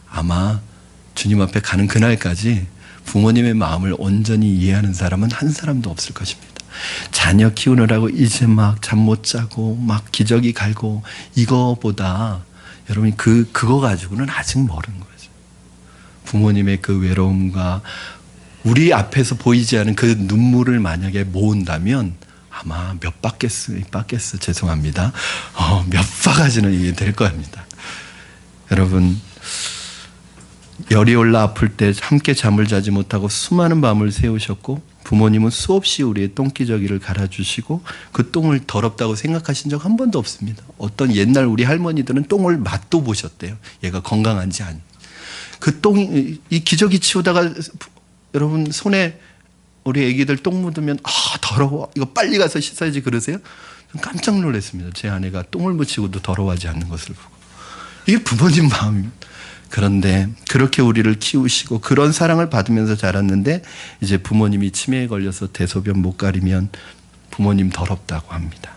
아마 주님 앞에 가는 그날까지 부모님의 마음을 온전히 이해하는 사람은 한 사람도 없을 것입니다. 자녀 키우느라고 이제 막 잠 못 자고 막 기저귀 갈고, 이거보다 여러분 그거 가지고는 아직 멀은 거죠. 부모님의 그 외로움과 우리 앞에서 보이지 않은 그 눈물을 만약에 모은다면 아마 몇 바게스 죄송합니다. 몇 바가지는 이게 될 겁니다. 여러분, 열이 올라 아플 때 함께 잠을 자지 못하고 수많은 밤을 새우셨고, 부모님은 수없이 우리의 똥기저귀를 갈아주시고 그 똥을 더럽다고 생각하신 적 한 번도 없습니다. 어떤 옛날 우리 할머니들은 똥을 맛도 보셨대요. 얘가 건강한지 아닌지. 그 똥이, 이 기저귀 치우다가 여러분 손에 우리 애기들 똥 묻으면 더러워, 이거 빨리 가서 씻어야지 그러세요? 깜짝 놀랐습니다. 제 아내가 똥을 묻히고도 더러워하지 않는 것을 보고. 이게 부모님 마음입니다. 그런데 그렇게 우리를 키우시고 그런 사랑을 받으면서 자랐는데, 이제 부모님이 치매에 걸려서 대소변 못 가리면 부모님 더럽다고 합니다.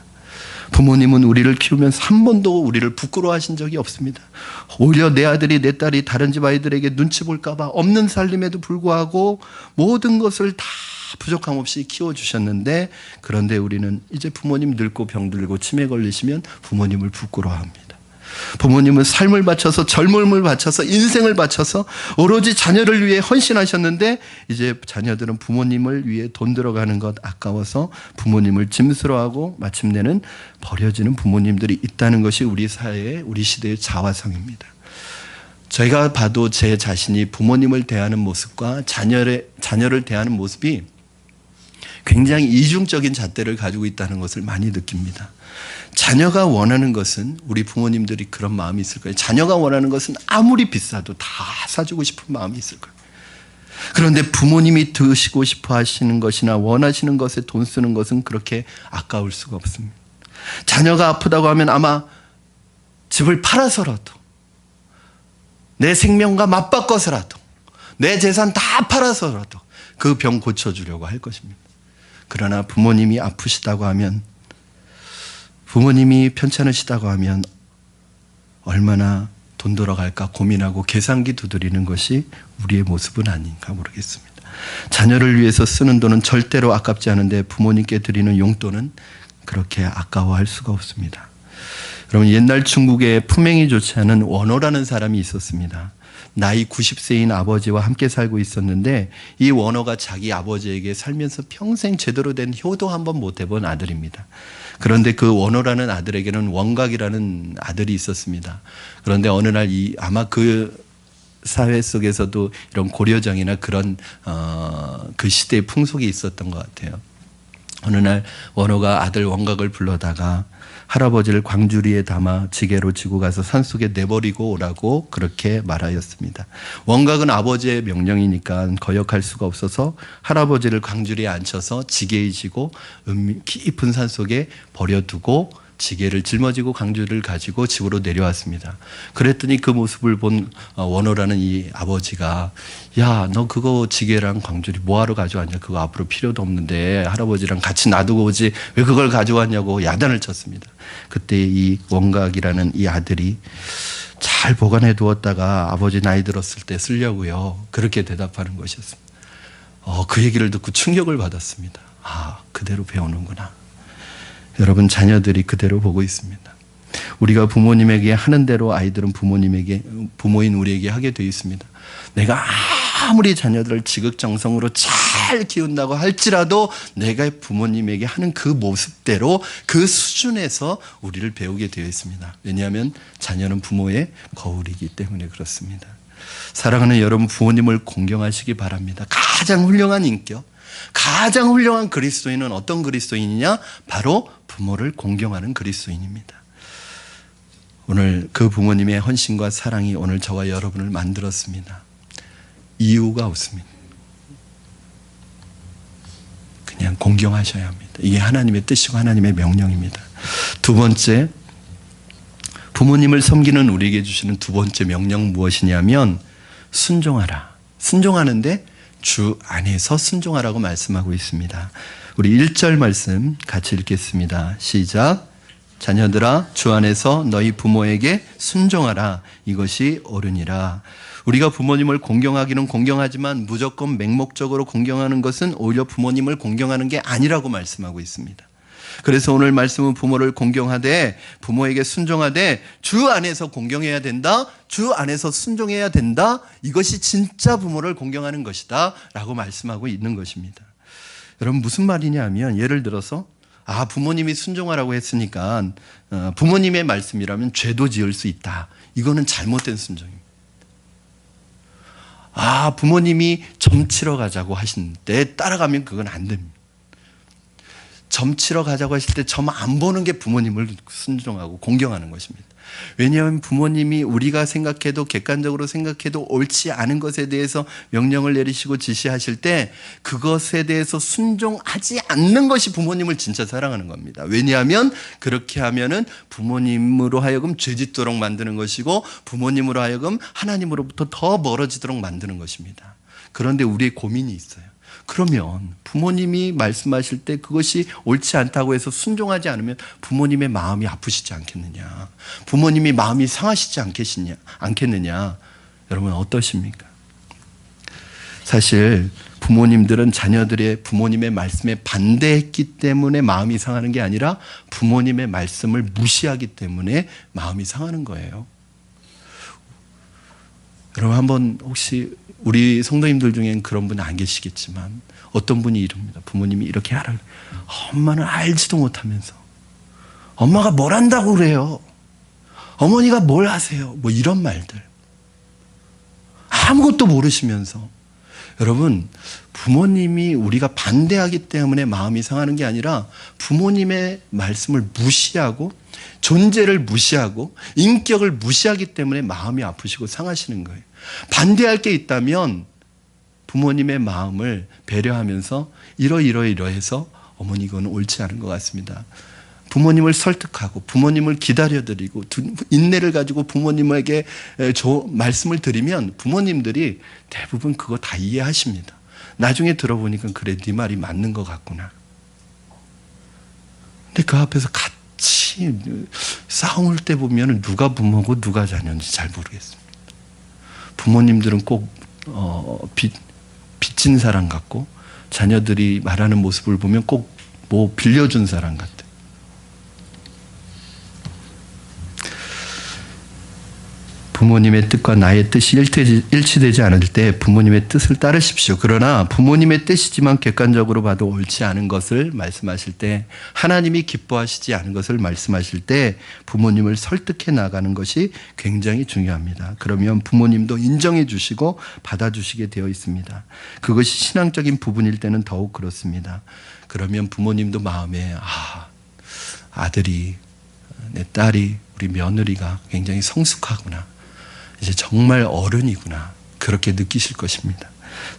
부모님은 우리를 키우면서 한 번도 우리를 부끄러워하신 적이 없습니다. 오히려 내 아들이 내 딸이 다른 집 아이들에게 눈치 볼까 봐 없는 살림에도 불구하고 모든 것을 다 부족함 없이 키워주셨는데, 그런데 우리는 이제 부모님 늙고 병들고 치매 걸리시면 부모님을 부끄러워합니다. 부모님은 삶을 바쳐서, 젊음을 바쳐서, 인생을 바쳐서 오로지 자녀를 위해 헌신하셨는데, 이제 자녀들은 부모님을 위해 돈 들어가는 것 아까워서 부모님을 짐스러워하고 마침내는 버려지는 부모님들이 있다는 것이 우리 사회의, 우리 시대의 자화상입니다. 제가 봐도 제 자신이 부모님을 대하는 모습과 자녀를 대하는 모습이 굉장히 이중적인 잣대를 가지고 있다는 것을 많이 느낍니다. 자녀가 원하는 것은, 우리 부모님들이 그런 마음이 있을 거예요. 자녀가 원하는 것은 아무리 비싸도 다 사주고 싶은 마음이 있을 거예요. 그런데 부모님이 드시고 싶어 하시는 것이나 원하시는 것에 돈 쓰는 것은 그렇게 아까울 수가 없습니다. 자녀가 아프다고 하면 아마 집을 팔아서라도, 내 생명과 맞바꿔서라도, 내 재산 다 팔아서라도 그 병 고쳐주려고 할 것입니다. 그러나 부모님이 아프시다고 하면, 부모님이 편찮으시다고 하면 얼마나 돈 돌아갈까 고민하고 계산기 두드리는 것이 우리의 모습은 아닌가 모르겠습니다. 자녀를 위해서 쓰는 돈은 절대로 아깝지 않은데 부모님께 드리는 용돈은 그렇게 아까워할 수가 없습니다. 여러분, 옛날 중국에 품행이 좋지 않은 원호라는 사람이 있었습니다. 나이 90세인 아버지와 함께 살고 있었는데 이 원호가 자기 아버지에게 살면서 평생 제대로 된 효도 한번 못 해본 아들입니다. 그런데 그 원호라는 아들에게는 원각이라는 아들이 있었습니다. 그런데 어느 날 아마 그 사회 속에서도 이런 고려정이나 그런 그 시대의 풍속이 있었던 것 같아요. 어느 날 원호가 아들 원각을 불러다가 할아버지를 광주리에 담아 지게로 지고 가서 산속에 내버리고 오라고 그렇게 말하였습니다. 원각은 아버지의 명령이니까 거역할 수가 없어서 할아버지를 광주리에 앉혀서 지게에 지고 깊은 산속에 버려두고 지게를 짊어지고 광주를 가지고 집으로 내려왔습니다. 그랬더니 그 모습을 본 원호라는 이 아버지가 야, 너 그거 지게랑 광주리 뭐하러 가져왔냐? 그거 앞으로 필요도 없는데 할아버지랑 같이 놔두고 오지 왜 그걸 가져왔냐고 야단을 쳤습니다. 그때 이 원각이라는 이 아들이 잘 보관해 두었다가 아버지 나이 들었을 때 쓰려고요. 그렇게 대답하는 것이었습니다. 그 얘기를 듣고 충격을 받았습니다. 아, 그대로 배우는구나. 여러분, 자녀들이 그대로 보고 있습니다. 우리가 부모님에게 하는 대로 아이들은 부모인 우리에게 하게 되어 있습니다. 내가 아무리 자녀들을 지극정성으로 잘 키운다고 할지라도 내가 부모님에게 하는 그 모습대로 그 수준에서 우리를 배우게 되어 있습니다. 왜냐하면 자녀는 부모의 거울이기 때문에 그렇습니다. 사랑하는 여러분, 부모님을 공경하시기 바랍니다. 가장 훌륭한 인격, 가장 훌륭한 그리스도인은 어떤 그리스도인이냐? 바로 부모를 공경하는 그리스도인입니다. 오늘 그 부모님의 헌신과 사랑이 오늘 저와 여러분을 만들었습니다. 이유가 없습니다. 그냥 공경하셔야 합니다. 이게 하나님의 뜻이고 하나님의 명령입니다. 두 번째, 부모님을 섬기는 우리에게 주시는 두 번째 명령 무엇이냐면 순종하라. 순종하는데 주 안에서 순종하라고 말씀하고 있습니다. 우리 1절 말씀 같이 읽겠습니다. 시작. 자녀들아, 주 안에서 너희 부모에게 순종하라. 이것이 옳으니라. 우리가 부모님을 공경하기는 공경하지만 무조건 맹목적으로 공경하는 것은 오히려 부모님을 공경하는 게 아니라고 말씀하고 있습니다. 그래서 오늘 말씀은 부모를 공경하되 부모에게 순종하되 주 안에서 공경해야 된다. 주 안에서 순종해야 된다. 이것이 진짜 부모를 공경하는 것이다 라고 말씀하고 있는 것입니다. 여러분, 무슨 말이냐 하면 예를 들어서 부모님이 순종하라고 했으니까 부모님의 말씀이라면 죄도 지을 수 있다. 이거는 잘못된 순종입니다. 부모님이 점치러 가자고 하신 때 따라가면 그건 안 됩니다. 점치러 가자고 하실 때 점 안 보는 게 부모님을 순종하고 공경하는 것입니다. 왜냐하면 부모님이 우리가 생각해도 객관적으로 생각해도 옳지 않은 것에 대해서 명령을 내리시고 지시하실 때 그것에 대해서 순종하지 않는 것이 부모님을 진짜 사랑하는 겁니다. 왜냐하면 그렇게 하면은 부모님으로 하여금 죄짓도록 만드는 것이고 부모님으로 하여금 하나님으로부터 더 멀어지도록 만드는 것입니다. 그런데 우리의 고민이 있어요. 그러면 부모님이 말씀하실 때 그것이 옳지 않다고 해서 순종하지 않으면 부모님의 마음이 아프시지 않겠느냐? 부모님이 마음이 상하시지 않겠느냐? 여러분 어떠십니까? 사실 부모님들은 자녀들의 부모님의 말씀에 반대했기 때문에 마음이 상하는 게 아니라 부모님의 말씀을 무시하기 때문에 마음이 상하는 거예요. 여러분 한번 혹시 우리 성도님들 중엔 그런 분 안 계시겠지만 어떤 분이 이럽니다. 부모님이 이렇게 하라. 엄마는 알지도 못하면서 엄마가 뭘 한다고 그래요. 어머니가 뭘 하세요. 뭐 이런 말들. 아무것도 모르시면서. 여러분 부모님이 우리가 반대하기 때문에 마음이 상하는 게 아니라 부모님의 말씀을 무시하고 존재를 무시하고 인격을 무시하기 때문에 마음이 아프시고 상하시는 거예요. 반대할 게 있다면 부모님의 마음을 배려하면서 이러해서 어머니 이거는 옳지 않은 것 같습니다. 부모님을 설득하고 부모님을 기다려드리고 인내를 가지고 부모님에게 말씀을 드리면 부모님들이 대부분 그거 다 이해하십니다. 나중에 들어보니까 그래 네 말이 맞는 것 같구나. 근데 그 앞에서 같이 싸울 때 보면 누가 부모고 누가 자녀인지 잘 모르겠습니다. 부모님들은 꼭 빚진 사람 같고 자녀들이 말하는 모습을 보면 꼭 뭐 빌려준 사람 같아요. 부모님의 뜻과 나의 뜻이 일치되지 않을 때 부모님의 뜻을 따르십시오. 그러나 부모님의 뜻이지만 객관적으로 봐도 옳지 않은 것을 말씀하실 때, 하나님이 기뻐하시지 않은 것을 말씀하실 때 부모님을 설득해 나가는 것이 굉장히 중요합니다. 그러면 부모님도 인정해 주시고 받아주시게 되어 있습니다. 그것이 신앙적인 부분일 때는 더욱 그렇습니다. 그러면 부모님도 마음에 아들이, 내 딸이, 우리 며느리가 굉장히 성숙하구나, 이제 정말 어른이구나, 그렇게 느끼실 것입니다.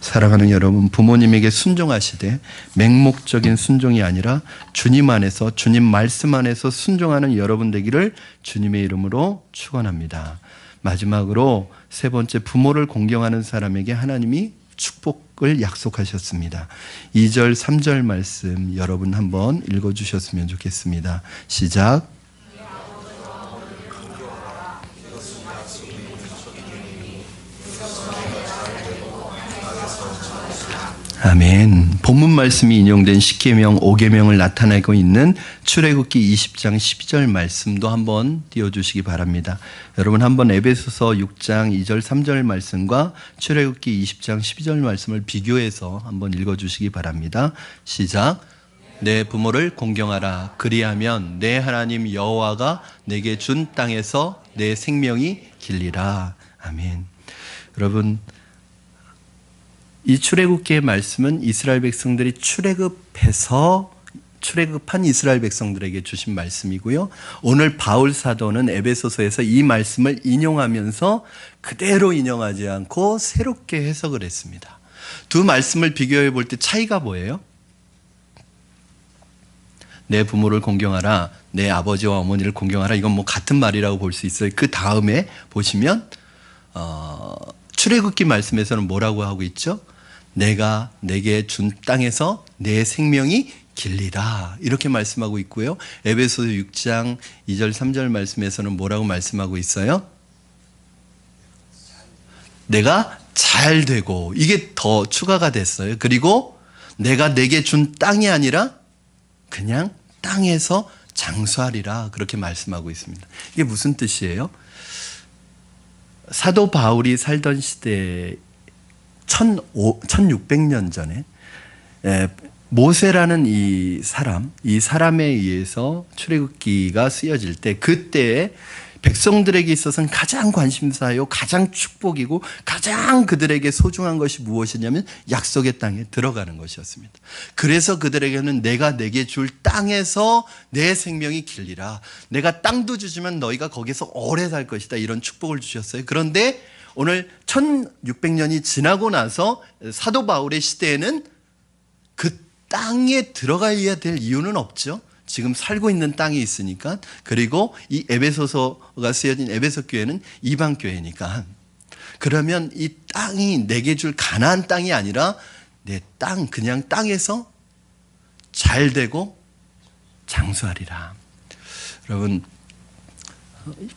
사랑하는 여러분, 부모님에게 순종하시되 맹목적인 순종이 아니라 주님 안에서, 주님 말씀 안에서 순종하는 여러분 되기를 주님의 이름으로 축원합니다. 마지막으로 세 번째, 부모를 공경하는 사람에게 하나님이 축복을 약속하셨습니다. 2절 3절 말씀 여러분 한번 읽어주셨으면 좋겠습니다. 시작. 아멘. 본문 말씀이 인용된 10계명, 5계명을 나타내고 있는 출애굽기 20장 12절 말씀도 한번 띄워주시기 바랍니다. 여러분 한번 에베소서 6장 2절 3절 말씀과 출애굽기 20장 12절 말씀을 비교해서 한번 읽어주시기 바랍니다. 시작. 내 부모를 공경하라. 그리하면 내 하나님 여호와가 내게 준 땅에서 내 생명이 길리라. 아멘. 여러분, 이 출애굽기의 말씀은 이스라엘 백성들이 출애굽한 이스라엘 백성들에게 주신 말씀이고요. 오늘 바울 사도는 에베소서에서 이 말씀을 인용하면서 그대로 인용하지 않고 새롭게 해석을 했습니다. 두 말씀을 비교해 볼 때 차이가 뭐예요? 내 부모를 공경하라, 내 아버지와 어머니를 공경하라, 이건 뭐 같은 말이라고 볼 수 있어요. 그 다음에 보시면 출애굽기 말씀에서는 뭐라고 하고 있죠? 내가 내게 준 땅에서 내 생명이 길리라, 이렇게 말씀하고 있고요. 에베소서 6장 2절 3절 말씀에서는 뭐라고 말씀하고 있어요? 내가 잘 되고, 이게 더 추가가 됐어요. 그리고 내가 내게 준 땅이 아니라 그냥 땅에서 장수하리라, 그렇게 말씀하고 있습니다. 이게 무슨 뜻이에요? 사도 바울이 살던 시대에 1600년 전에 모세라는 이 사람에 의해서 출애굽기가 쓰여질 때, 그때에 백성들에게 있어서는 가장 관심사요, 가장 축복이고 가장 그들에게 소중한 것이 무엇이냐면 약속의 땅에 들어가는 것이었습니다. 그래서 그들에게는 내가 내게 줄 땅에서 내 생명이 길리라, 내가 땅도 주지만 너희가 거기서 오래 살 것이다, 이런 축복을 주셨어요. 그런데 오늘 1600년이 지나고 나서 사도 바울의 시대에는 그 땅에 들어가야 될 이유는 없죠. 지금 살고 있는 땅이 있으니까. 그리고 이 에베소서가 쓰여진 에베소 교회는 이방 교회니까. 그러면 이 땅이 내게 줄 가나안 땅이 아니라 내 땅, 그냥 땅에서 잘 되고 장수하리라. 여러분,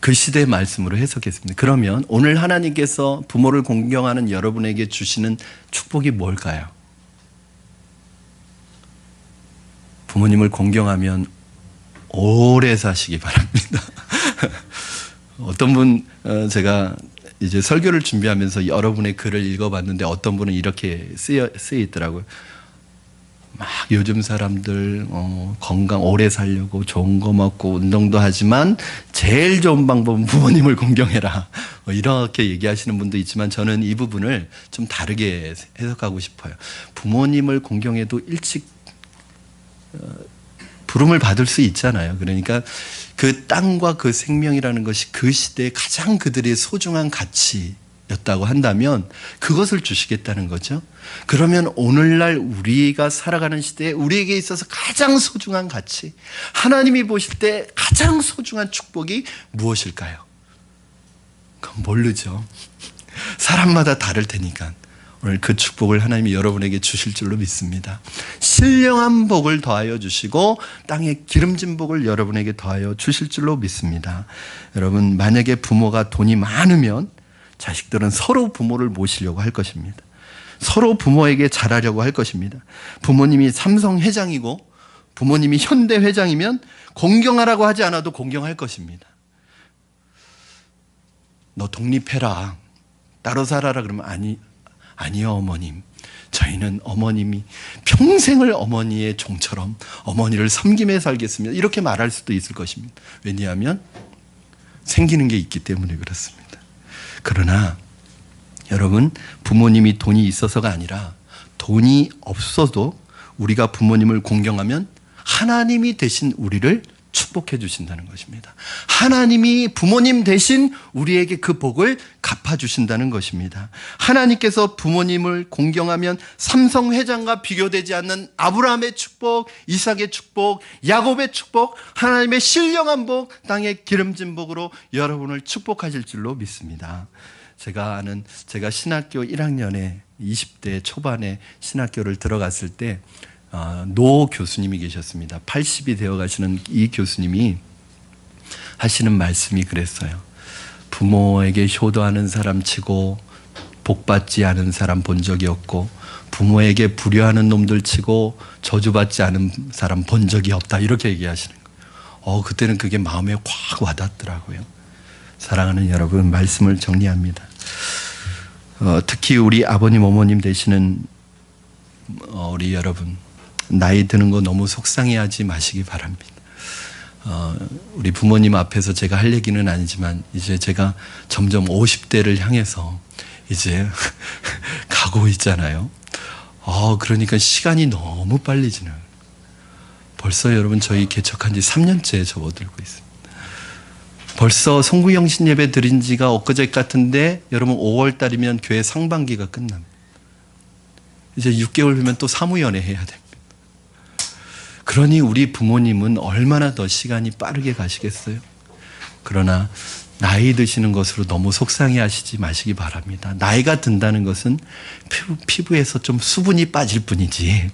그 시대의 말씀으로 해석했습니다. 그러면 오늘 하나님께서 부모를 공경하는 여러분에게 주시는 축복이 뭘까요? 부모님을 공경하면 오래 사시기 바랍니다. 어떤 분, 제가 이제 설교를 준비하면서 여러분의 글을 읽어봤는데 어떤 분은 이렇게 쓰여 있더라고요. 막 요즘 사람들 건강 오래 살려고 좋은 거 먹고 운동도 하지만 제일 좋은 방법은 부모님을 공경해라, 이렇게 얘기하시는 분도 있지만 저는 이 부분을 좀 다르게 해석하고 싶어요. 부모님을 공경해도 일찍 부름을 받을 수 있잖아요. 그러니까 그 땅과 그 생명이라는 것이 그 시대에 가장 그들의 소중한 가치였다고 한다면 그것을 주시겠다는 거죠. 그러면 오늘날 우리가 살아가는 시대에 우리에게 있어서 가장 소중한 가치, 하나님이 보실 때 가장 소중한 축복이 무엇일까요? 그건 모르죠. 사람마다 다를 테니까. 오늘 그 축복을 하나님이 여러분에게 주실 줄로 믿습니다. 신령한 복을 더하여 주시고 땅에 기름진 복을 여러분에게 더하여 주실 줄로 믿습니다. 여러분, 만약에 부모가 돈이 많으면 자식들은 서로 부모를 모시려고 할 것입니다. 서로 부모에게 잘하려고 할 것입니다. 부모님이 삼성 회장이고 부모님이 현대 회장이면 공경하라고 하지 않아도 공경할 것입니다. 너 독립해라, 따로 살아라 그러면 아니요 어머님, 저희는 어머님이 평생을 어머니의 종처럼 어머니를 섬기며 살겠습니다, 이렇게 말할 수도 있을 것입니다. 왜냐하면 생기는 게 있기 때문에 그렇습니다. 그러나 여러분, 부모님이 돈이 있어서가 아니라 돈이 없어도 우리가 부모님을 공경하면 하나님이 대신 우리를 축복해 주신다는 것입니다. 하나님이 부모님 대신 우리에게 그 복을 갚아주신다는 것입니다. 하나님께서 부모님을 공경하면 삼성 회장과 비교되지 않는 아브라함의 축복, 이삭의 축복, 야곱의 축복, 하나님의 신령한 복, 땅의 기름진 복으로 여러분을 축복하실 줄로 믿습니다. 제가 신학교 1학년에 20대 초반에 신학교를 들어갔을 때 노 교수님이 계셨습니다. 80이 되어 가시는 이 교수님이 하시는 말씀이 그랬어요. 부모에게 효도하는 사람 치고 복받지 않은 사람 본 적이 없고, 부모에게 불효하는 놈들 치고 저주받지 않은 사람 본 적이 없다, 이렇게 얘기하시는 거예요. 그때는 그게 마음에 확 와닿더라고요. 사랑하는 여러분, 말씀을 정리합니다. 특히 우리 아버님 어머님 되시는 우리 여러분, 나이 드는 거 너무 속상해하지 마시기 바랍니다. 우리 부모님 앞에서 제가 할 얘기는 아니지만 이제 제가 점점 50대를 향해서 이제 가고 있잖아요. 그러니까 시간이 너무 빨리 지나요. 벌써 여러분, 저희 개척한 지 3년째 접어들고 있습니다. 벌써 송구영신 예배 드린 지가 엊그제 같은데 여러분, 5월 달이면 교회 상반기가 끝납니다. 이제 6개월 후면 또 사무연회 해야 됩니다. 그러니 우리 부모님은 얼마나 더 시간이 빠르게 가시겠어요? 그러나 나이 드시는 것으로 너무 속상해 하시지 마시기 바랍니다. 나이가 든다는 것은 피부에서 좀 수분이 빠질 뿐이지,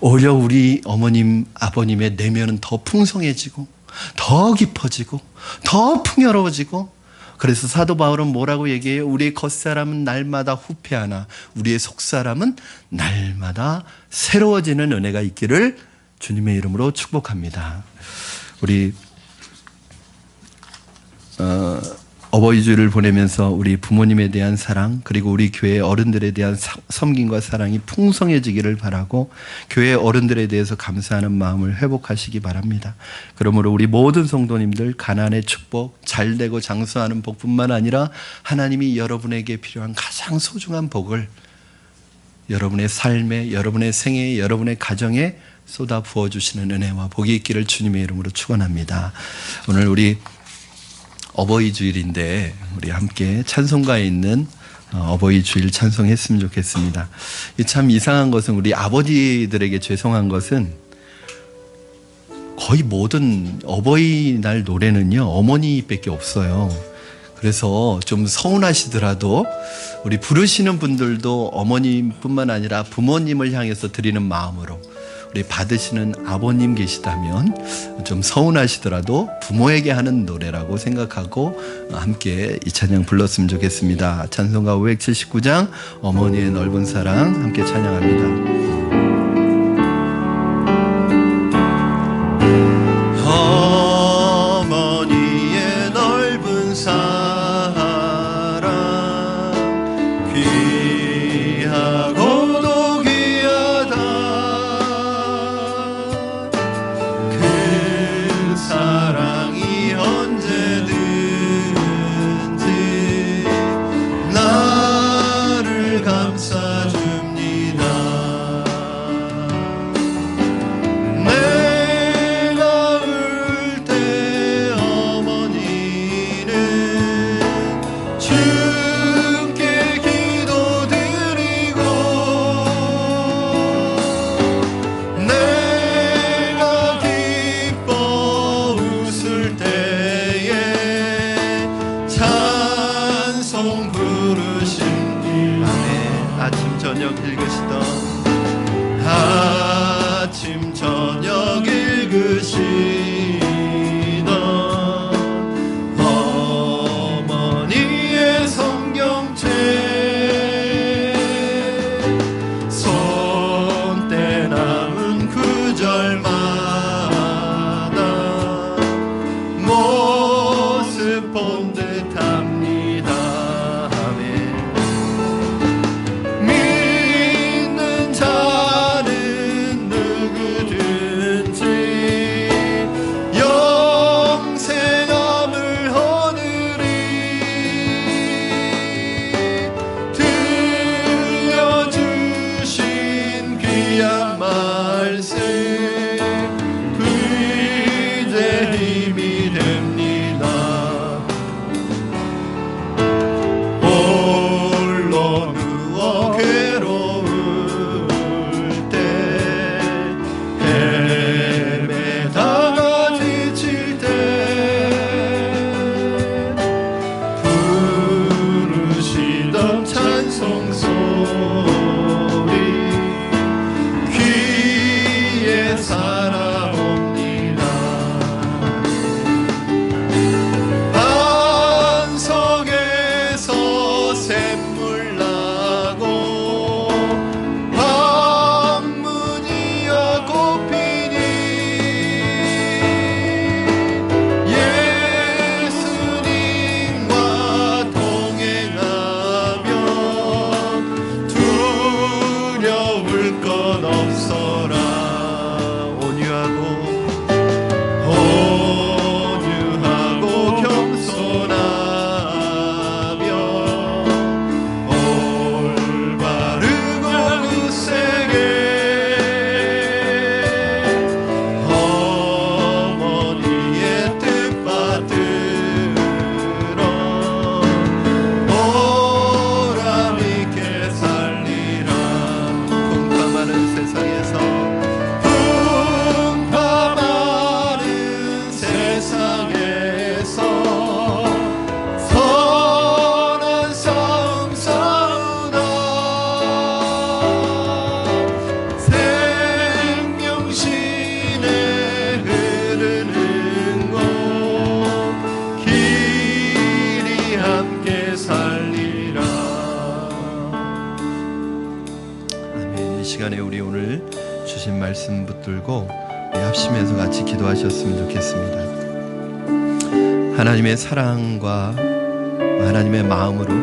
오히려 우리 어머님, 아버님의 내면은 더 풍성해지고 더 깊어지고 더 풍요로워지고, 그래서 사도 바울은 뭐라고 얘기해요? 우리의 겉사람은 날마다 후패하나 우리의 속사람은 날마다 새로워지는 은혜가 있기를 주님의 이름으로 축복합니다. 우리 어버이 주일을 보내면서 우리 부모님에 대한 사랑, 그리고 우리 교회 어른들에 대한 섬김과 사랑이 풍성해지기를 바라고, 교회 어른들에 대해서 감사하는 마음을 회복하시기 바랍니다. 그러므로 우리 모든 성도님들, 가난의 축복, 잘되고 장수하는 복뿐만 아니라 하나님이 여러분에게 필요한 가장 소중한 복을 여러분의 삶에, 여러분의 생애에, 여러분의 가정에 쏟아 부어주시는 은혜와 복이 있기를 주님의 이름으로 축원합니다. 오늘 우리 어버이 주일인데 우리 함께 찬송가에 있는 어버이 주일 찬송했으면 좋겠습니다. 참 이상한 것은, 우리 아버지들에게 죄송한 것은, 거의 모든 어버이날 노래는요 어머니밖에 없어요. 그래서 좀 서운하시더라도 우리 부르시는 분들도 어머님뿐만 아니라 부모님을 향해서 드리는 마음으로, 우리 받으시는 아버님 계시다면 좀 서운하시더라도 부모에게 하는 노래라고 생각하고 함께 이 찬양 불렀으면 좋겠습니다. 찬송가 579장 어머니의 넓은 사랑 함께 찬양합니다. 어머니의 넓은 사랑 귀하고도 귀하다. 그 사랑이 언제든지 나를 감싸줍니다. 아침 저녁 읽으시던 어머니의 성경책, 손때 남은 구절마다 모습 본 듯합니다. 믿는 자는 누구든지 영생함을 얻으리. 들려주신 귀한 말씀 그대 힘이 됩니다. 홀로 누워 괴로울 때, 헤매다가 지칠 때 부르시던 찬송 소리 귀에 살아옵니다. 반석에서 샘물 나고 밤무지어 꽃피니 예수님과 동행하면 두려울 것 없어라. 온유하고 겸손하며 올바르고 굳세게 어머니의 뜻 받들어 보람있게 살리라. 풍파많은 세상에서 선한 싸움 싸우다 생명신에 흐르는 곳 길이 함께 살리라. 아멘. 이 시간에 우리 오늘 주신 말씀 붙들고 우리 합심해서 같이 기도하셨으면 좋겠습니다. 하나님의 사랑과 하나님의 마음으로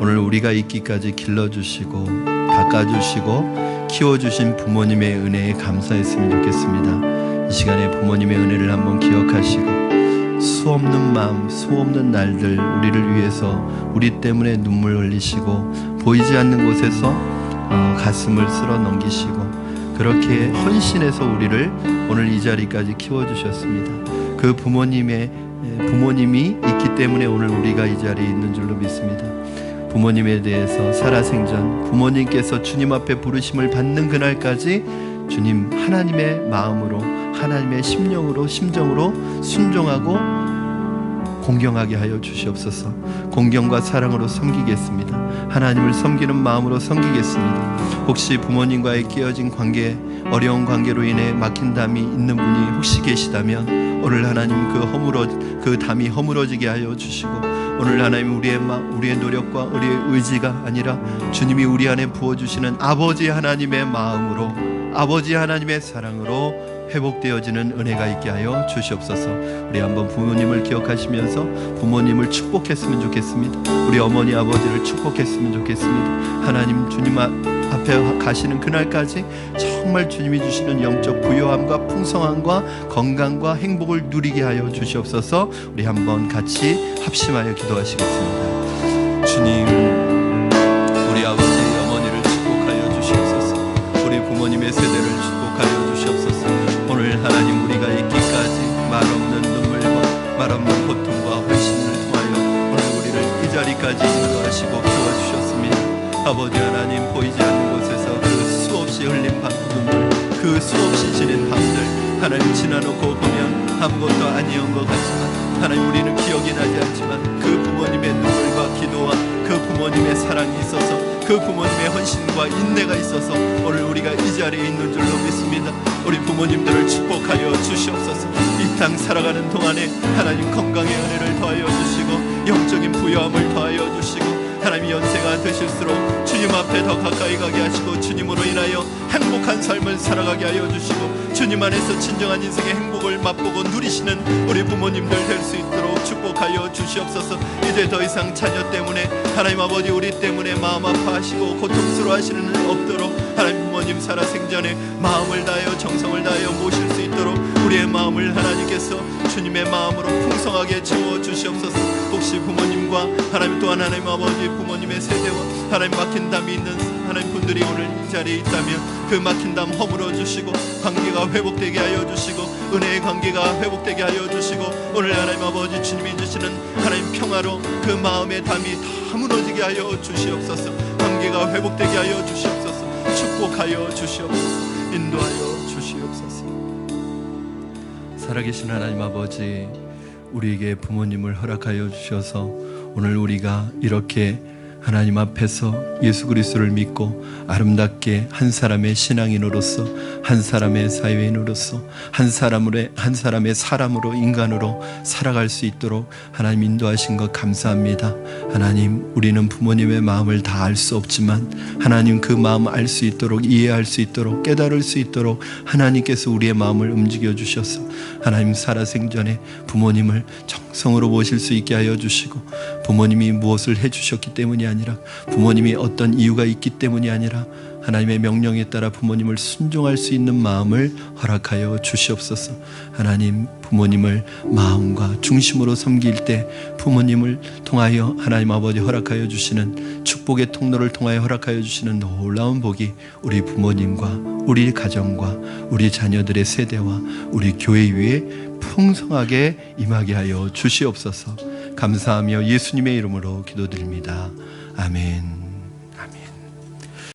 오늘 우리가 있기까지 길러주시고 닦아주시고 키워주신 부모님의 은혜에 감사했으면 좋겠습니다. 이 시간에 부모님의 은혜를 한번 기억하시고 수없는 마음, 수없는 날들 우리를 위해서 우리 때문에 눈물 흘리시고 보이지 않는 곳에서 가슴을 쓸어 넘기시고 그렇게 헌신해서 우리를 오늘 이 자리까지 키워주셨습니다. 그 부모님이 있기 때문에 오늘 우리가 이 자리에 있는 줄로 믿습니다. 부모님에 대해서 살아생전 부모님께서 주님 앞에 부르심을 받는 그날까지 주님 하나님의 마음으로 하나님의 심령으로 심정으로 순종하고 공경하게 하여 주시옵소서. 공경과 사랑으로 섬기겠습니다. 하나님을 섬기는 마음으로 섬기겠습니다. 혹시 부모님과의 깨어진 관계, 어려운 관계로 인해 막힌 담이 있는 분이 혹시 계시다면 오늘 하나님 그 담이 허물어지게 하여 주시고 오늘 하나님 우리의 노력과 우리의 의지가 아니라 주님이 우리 안에 부어주시는 아버지 하나님의 마음으로 아버지 하나님의 사랑으로 회복되어지는 은혜가 있게 하여 주시옵소서. 우리 한번 부모님을 기억하시면서 부모님을 축복했으면 좋겠습니다. 우리 어머니 아버지를 축복했으면 좋겠습니다. 하나님 주님 앞에 가시는 그날까지 정말 주님이 주시는 영적 부요함과 풍성함과 건강과 행복을 누리게 하여 주시옵소서. 우리 한번 같이 합심하여 기도하시겠습니다. 주님, 우리 아버지 어머니를 축복하여 주시옵소서. 우리 부모님의 세대를 축복하여 주시옵소서. 오늘 하나님 우리가 있기까지 말없는 눈물과 말없는 고통과 헌신을 통하여 오늘 우리를 이 자리까지 인도하시고 키워주셨습니다. 아버지 하나님, 보이지 않는 곳에서 그 수없이 흘린 눈물, 그 수없이 지낸 밤들 하나님 지나놓고 보면 아무것도 아니었던 것 같지만 하나님 우리는 기억이 나지 않지만 그 부모님의 눈물과 기도와 그 부모님의 사랑이 있어서 그 부모님의 헌신과 인내가 있어서 오늘 우리가 이 자리에 있는 줄로 믿습니다. 우리 부모님들을 축복하여 주시옵소서. 이 땅 살아가는 동안에 하나님 건강의 은혜를 더하여 주시고 영적인 부여함을 더하여 주시고 하나님 연세가 드실수록 주님 앞에 더 가까이 가게 하시고 주님으로 인하여 행복한 삶을 살아가게 하여 주시고 주님 안에서 진정한 인생의 행복을 맛보고 누리시는 우리 부모님들 될 수 있도록 축복하여 주시옵소서. 이제 더 이상 자녀 때문에 하나님 아버지 우리 때문에 마음 아파하시고 고통스러워 하시는 일 없도록 하나님 부모님 살아생전에 마음을 다하여 정성을 다하여 모실 수 있도록 우리의 마음을 하나님께서 주님의 마음으로 풍성하게 채워 주시옵소서. 혹시 부모님과 하나님 또한 하나님 아버지 부모님의 세대와 하나님 막힌 담이 있는 하나님 분들이 오늘 이 자리에 있다면 그 막힌 담 허물어 주시고 관계가 회복되게 하여 주시고 은혜의 관계가 회복되게 하여 주시고 오늘 하나님 아버지 주님이 주시는 하나님 평화로 그 마음의 담이 다 무너지게 하여 주시옵소서. 관계가 회복되게 하여 주시옵소서. 축복하여 주시옵소서. 인도하여 주시옵소서. 살아계신 하나님 아버지, 우리에게 부모님을 허락하여 주셔서 오늘 우리가 이렇게 하나님 앞에서 예수 그리스도를 믿고 아름답게 한 사람의 신앙인으로서, 한 사람의 사회인으로서, 한 사람의 사람으로, 인간으로 살아갈 수 있도록 하나님 인도하신 것 감사합니다. 하나님, 우리는 부모님의 마음을 다 알 수 없지만 하나님 그 마음 알 수 있도록, 이해할 수 있도록, 깨달을 수 있도록 하나님께서 우리의 마음을 움직여 주셔서 하나님 살아생전에 부모님을 정성으로 모실 수 있게 하여 주시고, 부모님이 무엇을 해주셨기 때문이 아니라, 부모님이 어떤 이유가 있기 때문이 아니라 하나님의 명령에 따라 부모님을 순종할 수 있는 마음을 허락하여 주시옵소서. 하나님, 부모님을 마음과 중심으로 섬길 때 부모님을 통하여 하나님 아버지 허락하여 주시는 축복의 통로를 통하여 허락하여 주시는 놀라운 복이 우리 부모님과 우리 가정과 우리 자녀들의 세대와 우리 교회 위에 풍성하게 임하게 하여 주시옵소서. 감사하며 예수님의 이름으로 기도드립니다. 아멘.